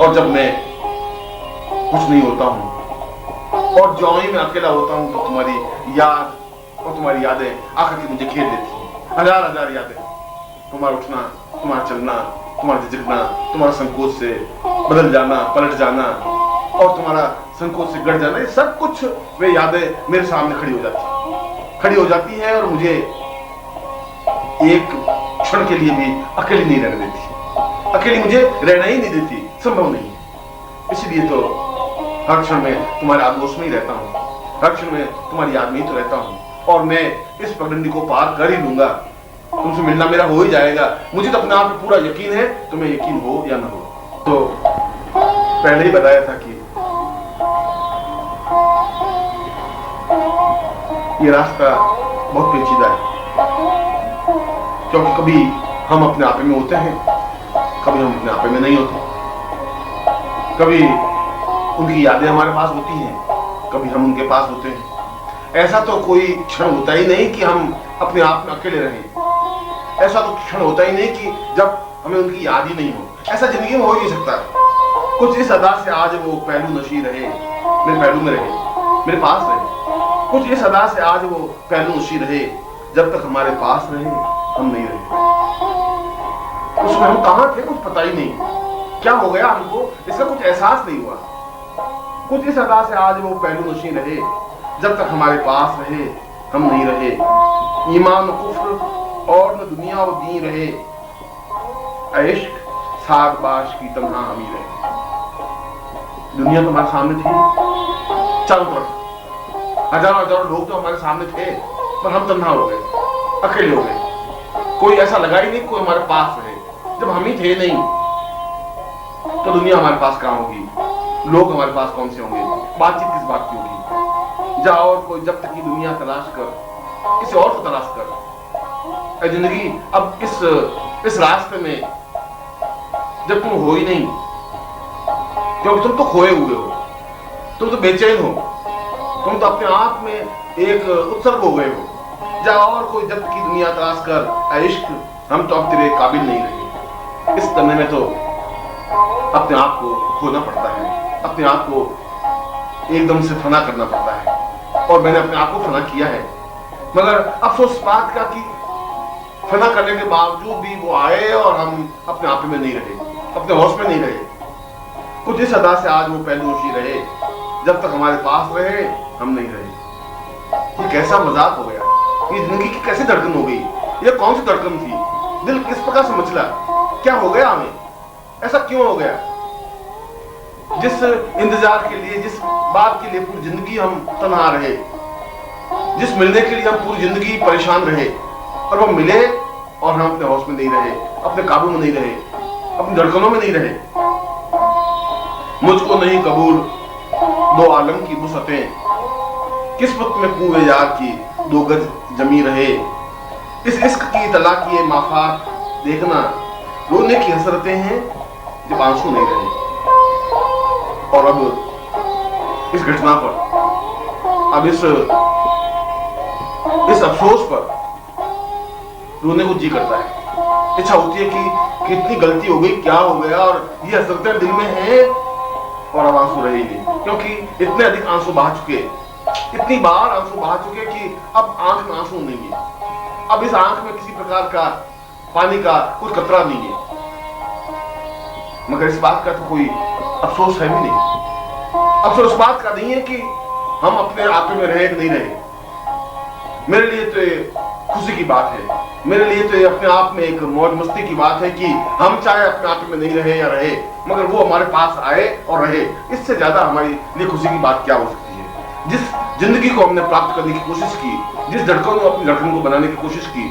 और जब मैं कुछ नहीं होता हूँ और जो ही मैं अकेला होता हूँ तो तुम्हारी याद और तुम्हारी यादें आकर के मुझे घेर लेती हैं। हजार हजार यादें, तुम्हारा उठना, तुम्हारा चलना, तुम्हारा झिझकना, तुम्हारा संकोच से बदल जाना, पलट जाना और तुम्हारा संकोच से गड़ जाना, ये सब कुछ वे यादें मेरे सामने खड़ी हो जाती है और मुझे एक क्षण के लिए भी अकेली नहीं रहने देती। अकेली मुझे रहना ही नहीं देती, संभव नहीं है। इसलिए तो हर क्षण में तुम्हारे आगोश में ही रहता हूँ, हर क्षण में तुम्हारी याद में ही तो रहता हूँ और मैं इस पगडंडी को पार कर ही लूंगा। तुमसे मिलना मेरा हो ही जाएगा। मुझे तो अपने आप पे पूरा यकीन है, तुम्हें यकीन हो या ना हो। तो पहले ही बताया था कि ये रास्ता बहुत पेचीदा है, क्योंकि कभी हम अपने आपे में होते हैं, कभी हम अपने आपे में नहीं होते। कभी उनकी यादें हमारे पास होती हैं, कभी हम उनके पास होते हैं। ऐसा तो कोई क्षण होता ही नहीं कि हम अपने आप में अकेले रहें। ऐसा तो क्षण होता ही नहीं कि जब हमें उनकी याद ही नहीं हो। ऐसा जिंदगी में हो ही नहीं सकता। कुछ इस अदा से आज वो पहलू नशी रहे, मेरे पहलू में रहे, मेरे पास रहे। कुछ इस अदा से आज वो पहलू नशी रहे, जब तक हमारे पास रहे हम नहीं रहे। उसमें हम कहाँ थे कुछ पता ही नहीं। क्या हो गया हमको इसका कुछ एहसास नहीं हुआ। कुछ इस अदा से आज वो पहलू नशी रहे, जब तक हमारे पास रहे हम नहीं रहे। ईमान कुफ्र और न दुनिया और दीन रहे, इश्क साग बाश की तन्हा हम ही रहे। दुनिया तो हमारे सामने थी चारों तरफ, हजारों हजारों लोग तो हमारे सामने थे, पर हम तन्हा हो गए, अकेले हो गए। कोई ऐसा लगा ही नहीं कोई हमारे पास रहे। जब हम ही थे नहीं तो दुनिया हमारे पास कहाँ होगी, लोग हमारे पास कौन से होंगे, बातचीत किस बात की होगी। जा और कोई जब तक की दुनिया तलाश कर, किसी और को तलाश कर। जिंदगी अब इस रास्ते में जब तुम हो ही नहीं, क्योंकि तुम तो खोए हुए हो, तुम तो बेचैन हो, तुम तो अपने आप में एक उत्सर्ग हो गए हो। जा और कोई जब तक की दुनिया तलाश कर, इश्क हम तो अब तेरे काबिल नहीं रहे। इस करने में तो अपने आप को खोना पड़ता है, अपने आप को एकदम से फना करना पड़ता है। और मैंने अपने आप को फना किया है, मगर अफसोस बात का कि फना करने के बावजूद भी वो आए और हम अपने आप में नहीं रहे, अपने होश में नहीं रहे। कुछ इस अदा से आज वो पहलू नशी रहे, जब तक हमारे पास रहे हम नहीं रहे। ये कैसा मजाक हो गया, ये जिंदगी की कैसी धड़कन हो गई, ये कौन सी धड़कन थी, दिल किस प्रकार से मचला, क्या हो गया हमें, ऐसा क्यों हो गया। जिस इंतजार के लिए, जिस बात के लिए पूरी जिंदगी हम तन्हा रहे, जिस मिलने के लिए हम पूरी जिंदगी परेशान रहे, और वो मिले और हम अपने होश में नहीं रहे, अपने काबू में नहीं रहे, अपनी धड़कनों में नहीं रहे। मुझको नहीं कबूल दो आलम की वुसअतें, किस्मत में कुएं यार की दो गज जमी रहे। इस इश्क की तला की माफात देखना, रोने की हसरतें हैं जब आंसू नहीं रहे। और अब इस घटना पर, अब इस अफसोस पर रोने को जी करता है। इच्छा होती है कि कितनी गलती हो गई, क्या हो गया, और ये हसरतें दिल में हैं और अब आंसू रहे ही नहीं, क्योंकि इतने अधिक आंसू बहा चुके, इतनी बार आंसू बहा चुके कि अब आंख में आंसू नहीं है। अब इस आंख में किसी प्रकार का पानी का कोई कतरा नहीं है। मगर इस बात का तो कोई अफसोस है भी नहीं। अफसोस बात का नहीं है कि हम अपने आप में रहे कि नहीं रहे। मेरे लिए तो ये खुशी की बात है, मेरे लिए तो ये अपने आप में एक मौज मस्ती की बात है कि हम चाहे अपने आप में नहीं रहे या रहे, मगर वो हमारे पास आए और रहे। इससे ज्यादा हमारे लिए खुशी की बात क्या हो सकती है। जिस जिंदगी को हमने प्राप्त करने की कोशिश की, जिस धड़कन को अपनी धड़कन को बनाने की कोशिश की,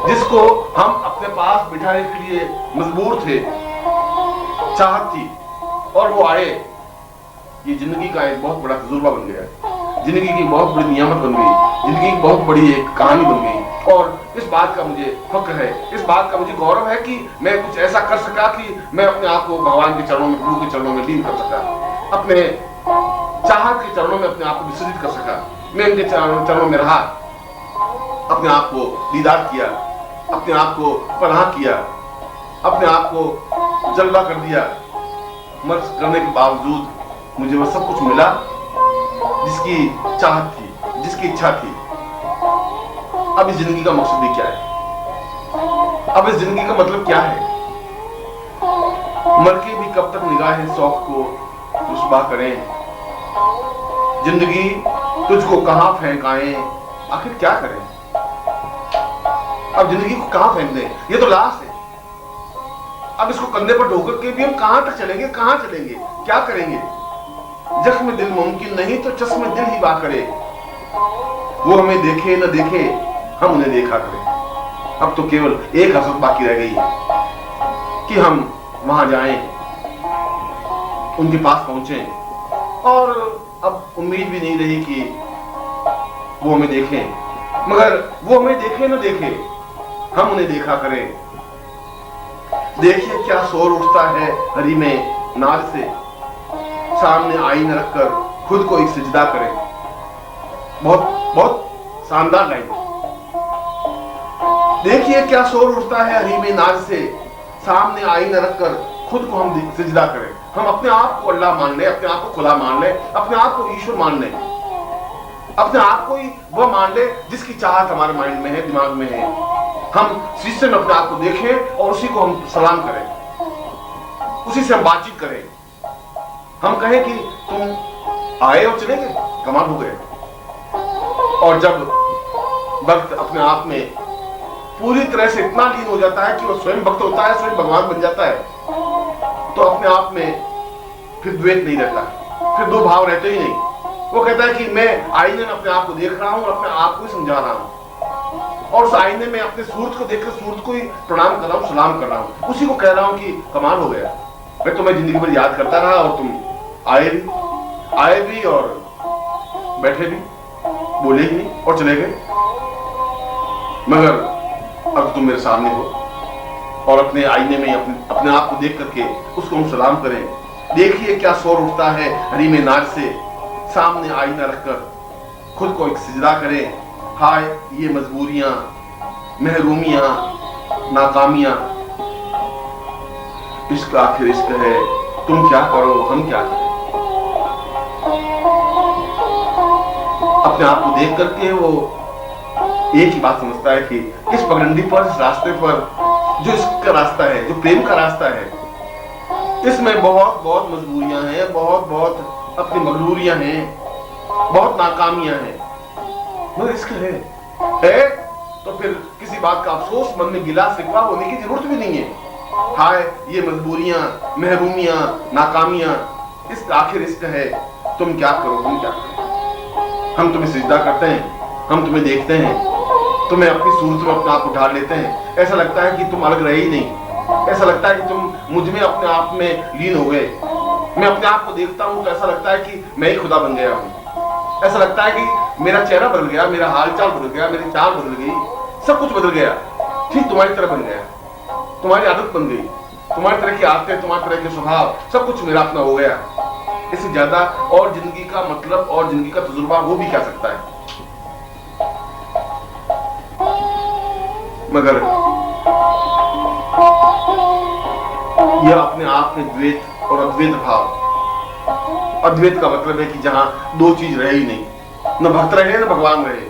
जिसको हम अपने पास बिठाने के लिए मजबूर थे, चाहत थी, और वो आए, ये जिंदगी का एक बहुत बड़ा तजुर्बा बन गया, जिंदगी की बहुत बड़ी नियामत बन गई, जिंदगी की बहुत बड़ी एक कहानी बन गई। और इस बात का मुझे फक्र है, इस बात का मुझे गौरव है कि मैं कुछ ऐसा कर सका कि मैं अपने आप को भगवान के चरणों में, गुरु के चरणों में लीन कर सका, अपने चाहत के चरणों में अपने आप को विसर्जित कर सका। मैं उनके चरणों में रहा, अपने आप को दीदार किया, अपने आप को पनाह किया, अपने आप को जलवा कर दिया, मर्ज करने के बावजूद मुझे वह सब कुछ मिला जिसकी चाहत थी, जिसकी इच्छा थी। अब इस जिंदगी का मकसद भी क्या है? अब इस जिंदगी का मतलब क्या है? मर के भी कब तक निगाहें शौक को रुस्वा करें? जिंदगी तुझको कहां फेंकाएं, आखिर क्या करें? अब जिंदगी को कहां फेंक दें? ये तो लाश है। अब इसको कंधे पर ढोकर के भी हम कहां तक चलेंगे? कहां चलेंगे? क्या करेंगे? जख्म दिल मुमकिन नहीं तो चश्मे दिल ही वाह करे। वो हमें देखे न देखे, हम उन्हें देखा करें। अब तो केवल एक हसरत बाकी रह गई है कि हम वहां जाएं, उनके पास पहुंचें। और अब उम्मीद भी नहीं रही कि वो हमें देखें, मगर वो हमें देखे न देखे, हम उन्हें देखा करें। देखिए क्या शोर उठता है हरी में नाज से, सामने आईना रखकर खुद को एक सिजदा करें। बहुत बहुत शानदार लाइन। देखिए क्या शोर उठता है हरी में नाज से, सामने आईना रखकर खुद को हम सिजदा करें। हम अपने आप को अल्लाह मान ले, अपने आप को खुदा मान ले, अपने आप को ईश्वर मान ले, अपने आप को ही वह मान ले जिसकी चाहत हमारे माइंड में है, दिमाग में है। हम शीशे में अपने आप को देखें और उसी को हम सलाम करें, उसी से हम बातचीत करें। हम कहें कि तुम आए और चले गए, कमाल हो गए। और जब वक्त अपने आप में पूरी तरह से इतना लीन हो जाता है कि वो स्वयं भक्त होता है, स्वयं भगवान बन जाता है, तो अपने आप में फिर द्वैत नहीं रहता, फिर दो भाव रहते ही नहीं। वो कहता है कि मैं आईने में अपने आप को देख रहा हूं, अपने आप को ही समझा रहा हूं, और उस आईने में अपने सूरत को देखकर सूरत को ही प्रणाम कर रहा हूं, सलाम कर रहा हूं, उसी को कह रहा हूं कि कमाल हो गया। मैं तुम्हें जिंदगी भर याद करता रहा और तुम आए भी और बैठे भी, बोले ही नहीं और चले गए। मगर अब तुम मेरे सामने हो और अपने आईने में अपने आप को देख करके उसको हम सलाम करें। देखिए क्या शोर उठता है हरी में नाज से, सामने आईना रखकर खुद को एक सिजदा करें। हाय ये मजबूरियां, महरूमियां, नाकामियां, इश्क आखिर इश्क है, तुम क्या करो हम क्या करें। अपने आप को देख करके वो एक ही बात समझता है कि इस पगडंडी पर, इस रास्ते पर जो इसका रास्ता है, जो प्रेम का रास्ता है, इसमें बहुत बहुत मजबूरियां हैं, बहुत बहुत अपनी मगरूरियां हैं, बहुत नाकामियां हैं, मगर इसका है तो फिर किसी बात का अफसोस, मन में गिला शिकवा होने की जरूरत भी नहीं है। हाय ये मजबूरियां, महरूमियां, नाकामियां, इस आखिर इसका है, तुम क्या करो हम क्या करें। हम तुम्हें सिजदा करते हैं, हम तुम्हें देखते हैं, तुम्हें अपनी सूरत में अपने आप उठा लेते हैं। ऐसा लगता है कि तुम अलग रहे ही नहीं, ऐसा लगता है कि तुम मुझ में अपने आप में लीन हो गए। मैं अपने आप को देखता हूं तो ऐसा लगता है कि मैं ही खुदा बन गया हूं। ऐसा लगता है कि मेरा चेहरा बदल गया, मेरा हालचाल बदल गया, मेरी चाल बदल गई, सब कुछ बदल गया, ठीक तुम्हारी तरह बन गया, तुम्हारी आदत बन गई, तुम्हारी तरह की आदतें, तुम्हारी तरह के स्वभाव, सब कुछ मेरा अपना हो गया। इससे ज्यादा और जिंदगी का मतलब और जिंदगी का तजुर्बा वो भी क्या सकता है। मगर यह अपने आप में द्वैत और अद्वैत भाव, अद्वैत का मतलब है कि जहां दो चीज रहे ही नहीं, न भक्त रहे न भगवान रहे,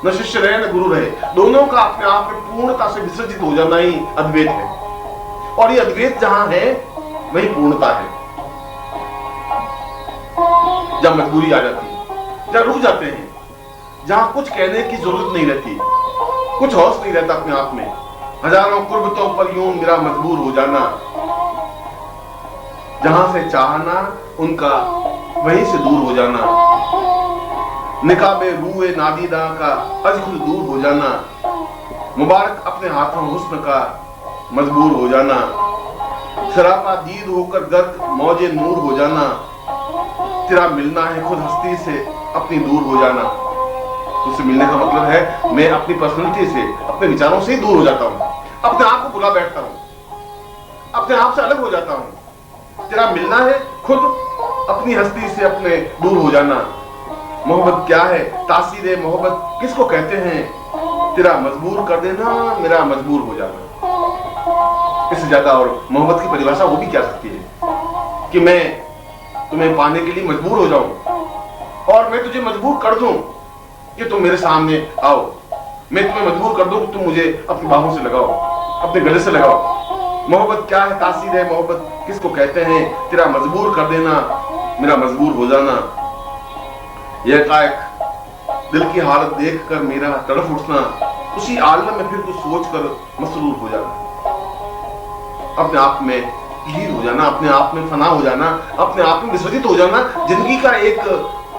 न शिष्य रहे न गुरु रहे, दोनों का अपने आप में पूर्णता से विसर्जित हो जाना ही अद्वैत है। और ये अद्वैत जहां है वही पूर्णता है। जहां मजबूरी आ जाती है, जहां रुक जाते हैं, जहां कुछ कहने की जरूरत नहीं रहती, कुछ हौस नहीं रहता अपने आप में, हजारों कुर्बतों पर यूं मेरा मजबूर हो जाना, जहां से चाहना उनका वहीं से दूर हो जाना, निकाबे रूए नादीदा का अज खुद दूर हो जाना, मुबारक अपने हाथों हुस्न का मजबूर हो जाना, सरापा दीद होकर गर्क मौजे नूर हो जाना, तेरा मिलना है खुद हस्ती से अपनी दूर हो जाना। तुझसे मिलने का मतलब है मैं अपनी पर्सनैलिटी से, अपने विचारों से ही दूर हो जाता हूं, अपने आप को भुला बैठता हूं, अपने आप से अलग हो जाता हूं। तेरा मिलना है खुद अपनी हस्ती से अपने दूर हो जाना। मोहब्बत क्या है, तासीर मोहब्बत किसको कहते हैं, तेरा मजबूर कर देना मेरा मजबूर हो जाना। इससे ज्यादा और मोहब्बत की परिभाषा वो भी क्या सकती है। कि मैं तुम्हें पाने के लिए मजबूर हो जाऊं और मैं तुझे मजबूर कर दूं कि तुम मेरे सामने आओ। मैं तुम्हें मजबूर कर दूं कि तुम मुझे अपनी बाहों से लगाओ, अपने गले से लगाओ। मोहब्बत क्या है, तासीर है मोहब्बत किसको कहते हैं? तेरा मजबूर कर देना, मेरा मजबूर हो जाना। यह कायक दिल की हालत देखकर मेरा तड़फ उठना, उसी आलम में फिर कुछ सोचकर मसरूर हो जाना, अपने आप में लीन हो जाना, अपने आप में फना हो जाना, अपने आप में विसर्जित हो जाना। जिंदगी का एक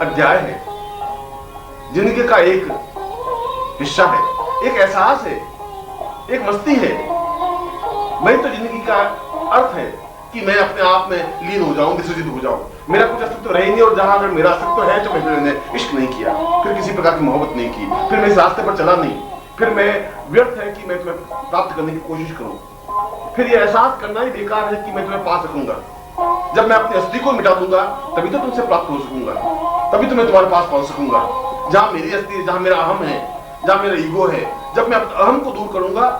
अध्याय है, जिंदगी का एक हिस्सा है, एक एहसास है, एक मस्ती है। वही तो जिंदगी का अर्थ है कि मैं अपने आप में लीन हो जाऊं, विसर्जित हो जाऊं, मेरा कुछ अस्तित्व रहे नहीं। और जहां अगर मेरा अस्तित्व है तो मैंने इश्क नहीं किया, फिर किसी प्रकार की मोहब्बत नहीं की, फिर मैं इस रास्ते पर चला नहीं, फिर मैं व्यर्थ है कि मैं तुम्हें प्राप्त करने की कोशिश करूं, फिर यह एहसास करना ही बेकार है कि मैं तुम्हें पा सकूंगा। जब मैं अपनी अस्थि को मिटा दूंगा तभी तो तुमसे प्राप्त हो सकूंगा, तभी तो मैं तुम्हारे पास पहुंच सकूंगा। जहां मेरी अस्थि, जहां मेरा अहम है, जहां मेरा ईगो है, जब मैं अपने अहम को दूर करूंगा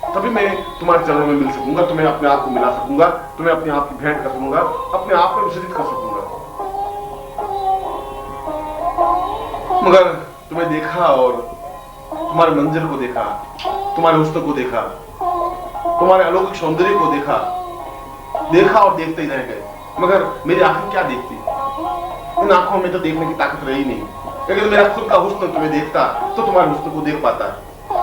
तभी मैं तुम्हारे चरणों में मिल सकूंगा, तुम्हें अपने आप को मिला सकूंगा, तुम्हें अपने आप की भेंट कर सकूंगा, अपने आप में विसर्जित कर सकूंगा। मगर तुम्हें देखा और तुम्हारे मंजर को देखा, तुम्हारे हुस्न को देखा, तुम्हारे अलौकिक सौंदर्य को देखा, देखा और देखते ही रह गए। मगर मेरी आंखें क्या देखती? इन आंखों में तो देखने की ताकत रही नहीं। लेकिन मेरा खुद का हुस्न तुम्हें देखता तो तुम्हारे हुस्न को देख पाता,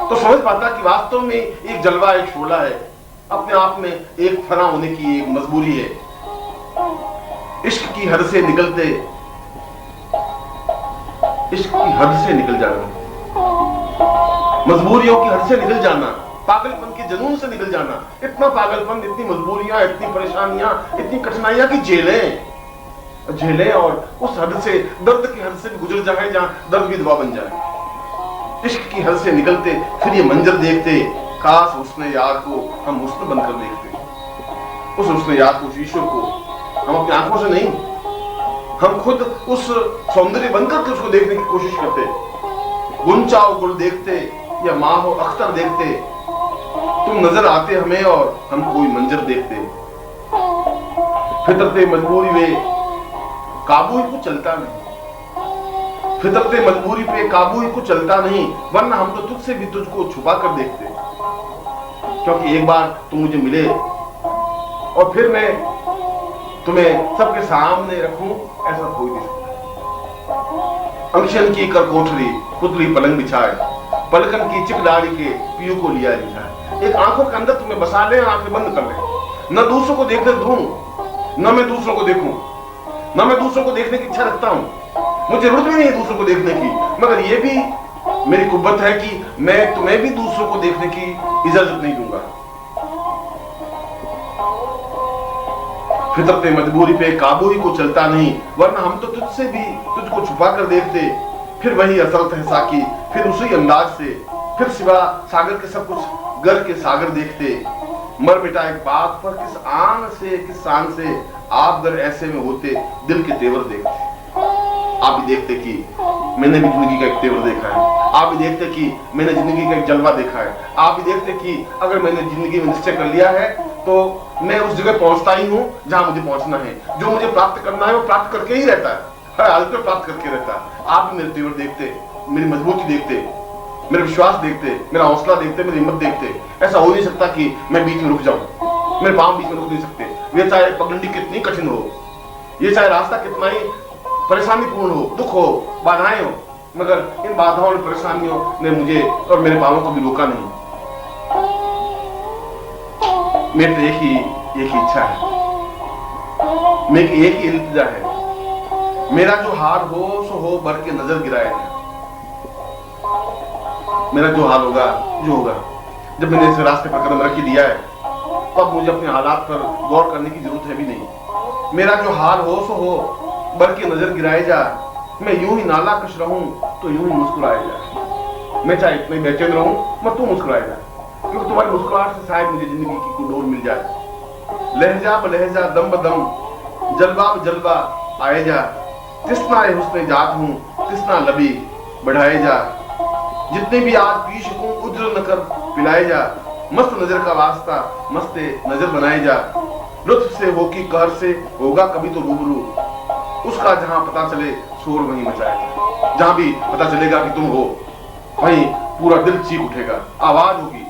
तो समझ पाता कि वास्तव में एक जलवा, एक शोला है, अपने आप में एक फना होने की एक मजबूरी है। इश्क की हद से निकलते, इश्क की हद से निकल जाना, मजबूरियों की हद से निकल जाना, पागलपन के जुनून से निकल जाना। इतना पागलपन, इतनी मजबूरियां, इतनी परेशानियां, इतनी कठिनाइयां की झेलें और उस हद से, दर्द की हद से भी गुजर जाए जहां दर्द भी दवा बन जाए। इश्क की हद से निकलते फिर ये मंजर देखते, काश उसने यार को हम हुस्न बनकर देखते, उस हुस्न यार को, ईश्वर को हम अपनी आंखों से नहीं, हम खुद उस सौंदर्य बनकर उसको देखने की कोशिश करते। गुंचाओ गुल देखते या माहो अख्तर देखते, तुम नजर आते हमें और हम कोई मंजर देखते। फितरते मजबूरी वे काबू ही कुछ चलता नहीं, फितरते मजबूरी पे काबू ही कुछ चलता नहीं, वरना हम तो तुझसे भी तुझको छुपा कर देखते। क्योंकि एक बार तुम मुझे मिले और फिर मैं तुम्हें सबके सामने रखूं, ऐसा कोई नहीं सकता। अंशन की कर कोठरी, पुतली पलंग बिछाए, पलकन की चिकदारी के पियू को लिया रिझाए। एक आंखों के अंदर तुम्हें बसा ले, आंखें बंद कर ले, न दूसरों को देखने दूं, न मैं दूसरों को देखूं, न मैं दूसरों को देखने की इच्छा रखता हूं, मुझे जरूरत भी नहीं है दूसरों को देखने की। मगर यह भी मेरी कुव्वत है कि मैं तुम्हें भी दूसरों को देखने की इजाजत नहीं दूंगा। फितरते मजबूरी पे काबू ही को चलता नहीं, वरना हम तो तुझसे भी तुझको छुपा कर देखते। फिर वही असरत है साकी, फिर उसी अंदाज से, फिर सिवा सागर के सब कुछ गर के सागर देखते। मर मिटा एक बात पर किस आन से, किस शान से आप अगर ऐसे में होते, दिल के तेवर देखते। आप भी देखते कि मैंने भी जिंदगी का एक तेवर देखा है, आप भी देखते कि मैंने जिंदगी का एक जलवा देखा है, आप भी देखते कि अगर मैंने जिंदगी में निश्चय कर लिया है तो मैं उस जगह पहुंचता ही हूं जहां मुझे पहुंचना है। जो मुझे प्राप्त करना है वो प्राप्त करके ही रहता है, हर हालत में प्राप्त करके रहता है। आप भी मेरे तेवर देखते, मेरी मजबूती देखते, मेरा विश्वास देखते, मेरा हौसला देखते, मेरी हिम्मत देखते। ऐसा हो नहीं सकता कि मैं बीच में रुक जाऊं, मेरे पांव बीच में रुक नहीं सकते। ये चाहे पगडंडी कितनी कठिन हो, ये चाहे रास्ता कितना ही परेशानी पूर्ण हो, दुख हो, बाधाएं हो, मगर इन बाधाओं और परेशानियों ने मुझे और मेरे पांवों को भी रोका नहीं। मेरी तो एक ही इच्छा है, मेरी एक ही इल्तिजा है, मेरा जो हाल हो सो हो, भर के नजर गिराए। मेरा जो हाल होगा, जो होगा, जब मैंने इस रास्ते पर कदम रख दिया है तब तो मुझे अपने हालात पर गौर करने की जरूरत है भी नहीं। मेरा जो हाल हो सो हो, भर के नजर गिराए जा, मैं यूं ही नाला कश रहूं तो यूं ही मुस्कुराए जा। मैं चाहे इतना बेचैन रहूं मगर तू मुस्कुराए जा, क्योंकि तुम्हारी मुस्कुराहट से शायद मुझे जिंदगी की कोई डोर मिल जाए। लहजा ब लहजा, दम ब दम, जलवा ब जलवा आए जा, तिस्ना हुस्ने जात हूं, तिस्ना लबी बढ़ाए जा। जितने भी आज पी सकूं उज्र न कर पिलाए जा, मस्त नजर का वास्ता मस्ते नजर बनाए जा। लुत्फ से हो कि कहर से होगा कभी तो रूबरू, उसका जहां पता चले शोर वहीं मचाएगा। जहां भी पता चलेगा कि तुम हो, वहीं पूरा दिल चीख उठेगा, आवाज होगी